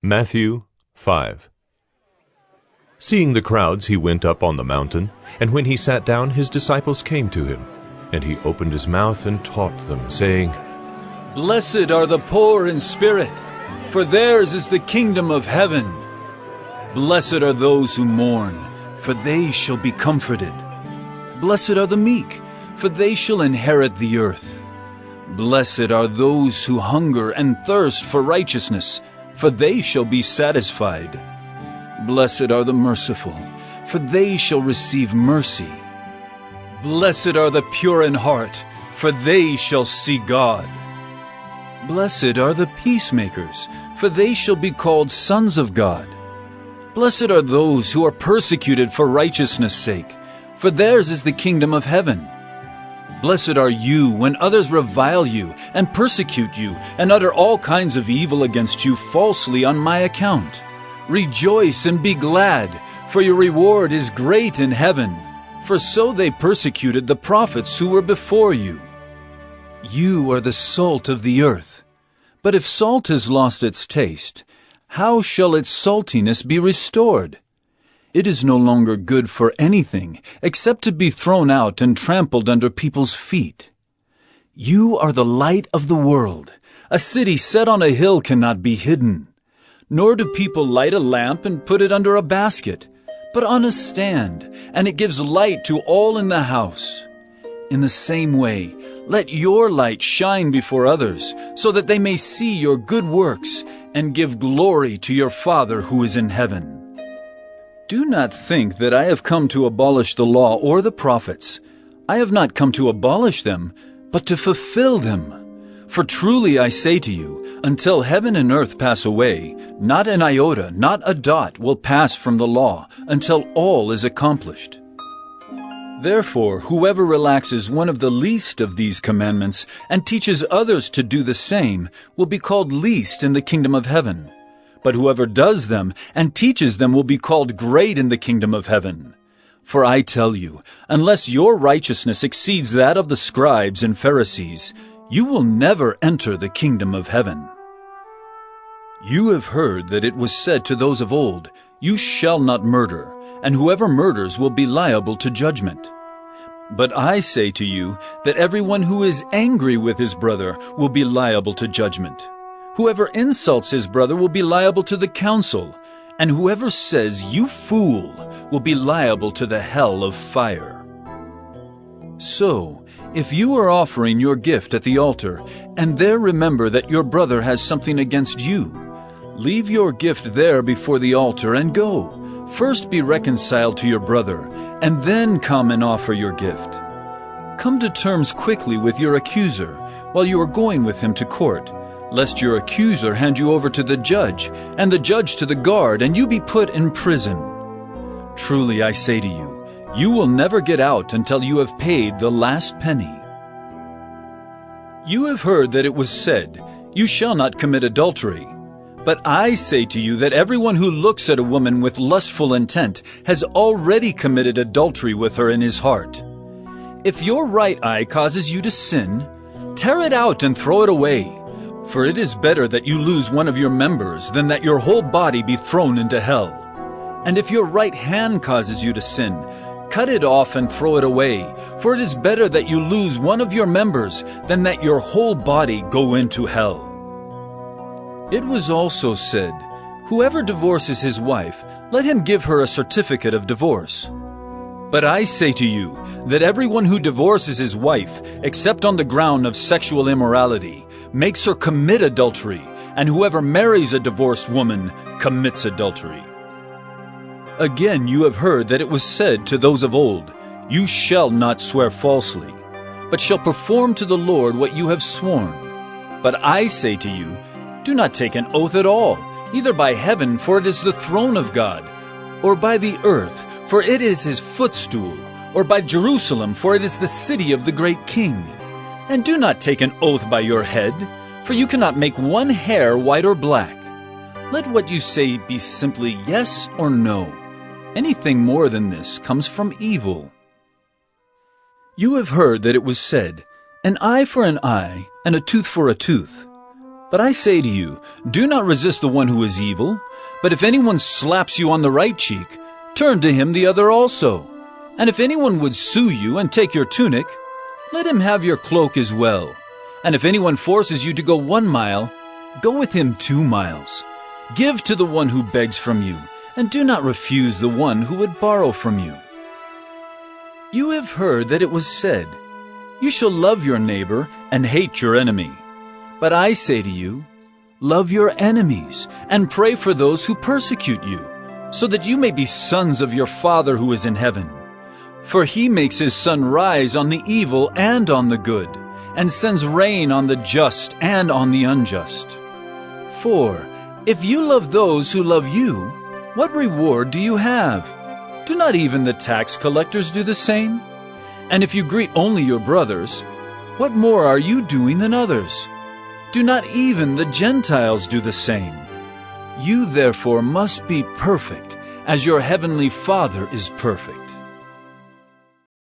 Matthew 5. Seeing the crowds, he went up on the mountain, and when he sat down, his disciples came to him. And he opened his mouth and taught them, saying, Blessed are the poor in spirit, for theirs is the kingdom of heaven. Blessed are those who mourn, for they shall be comforted. Blessed are the meek, for they shall inherit the earth. Blessed are those who hunger and thirst for righteousness, for they shall be satisfied. Blessed are the merciful, for they shall receive mercy. Blessed are the pure in heart, for they shall see God. Blessed are the peacemakers, for they shall be called sons of God. Blessed are those who are persecuted for righteousness' sake, for theirs is the kingdom of heaven. Blessed are you when others revile you and persecute you and utter all kinds of evil against you falsely on my account. Rejoice and be glad, for your reward is great in heaven. For so they persecuted the prophets who were before you. You are the salt of the earth. But if salt has lost its taste, how shall its saltiness be restored? It is no longer good for anything except to be thrown out and trampled under people's feet. You are the light of the world. A city set on a hill cannot be hidden. Nor do people light a lamp and put it under a basket, but on a stand, and it gives light to all in the house. In the same way, let your light shine before others, so that they may see your good works and give glory to your Father who is in heaven. Do not think that I have come to abolish the law or the prophets. I have not come to abolish them, but to fulfill them. For truly I say to you, until heaven and earth pass away, not an iota, not a dot will pass from the law, until all is accomplished. Therefore, whoever relaxes one of the least of these commandments and teaches others to do the same will be called least in the kingdom of heaven. But whoever does them and teaches them will be called great in the kingdom of heaven. For I tell you, unless your righteousness exceeds that of the scribes and Pharisees, you will never enter the kingdom of heaven. You have heard that it was said to those of old, You shall not murder, and whoever murders will be liable to judgment. But I say to you that everyone who is angry with his brother will be liable to judgment. Whoever insults his brother will be liable to the council, and whoever says, You fool, will be liable to the hell of fire. So, if you are offering your gift at the altar, and there remember that your brother has something against you, leave your gift there before the altar and go. First be reconciled to your brother, and then come and offer your gift. Come to terms quickly with your accuser while you are going with him to court, lest your accuser hand you over to the judge, and the judge to the guard, and you be put in prison. Truly I say to you, you will never get out until you have paid the last penny. You have heard that it was said, You shall not commit adultery. But I say to you that everyone who looks at a woman with lustful intent has already committed adultery with her in his heart. If your right eye causes you to sin, tear it out and throw it away. For it is better that you lose one of your members than that your whole body be thrown into hell. And if your right hand causes you to sin, cut it off and throw it away. For it is better that you lose one of your members than that your whole body go into hell. It was also said, Whoever divorces his wife, let him give her a certificate of divorce. But I say to you that everyone who divorces his wife, except on the ground of sexual immorality, makes her commit adultery, and whoever marries a divorced woman commits adultery. Again you have heard that it was said to those of old, You shall not swear falsely, but shall perform to the Lord what you have sworn. But I say to you, Do not take an oath at all, either by heaven, for it is the throne of God, or by the earth, for it is his footstool, or by Jerusalem, for it is the city of the great king. And do not take an oath by your head, for you cannot make one hair white or black. Let what you say be simply yes or no. Anything more than this comes from evil. You have heard that it was said, An eye for an eye, and a tooth for a tooth. But I say to you, do not resist the one who is evil, but if anyone slaps you on the right cheek, turn to him the other also. And if anyone would sue you and take your tunic, let him have your cloak as well. And if anyone forces you to go 1 mile, go with him 2 miles. Give to the one who begs from you, and do not refuse the one who would borrow from you. You have heard that it was said, you shall love your neighbor and hate your enemy. But I say to you, love your enemies and pray for those who persecute you, so that you may be sons of your Father who is in heaven. For he makes his sun rise on the evil and on the good, and sends rain on the just and on the unjust. For if you love those who love you, what reward do you have? Do not even the tax collectors do the same? And if you greet only your brothers, what more are you doing than others? Do not even the Gentiles do the same? You therefore must be perfect, as your heavenly Father is perfect.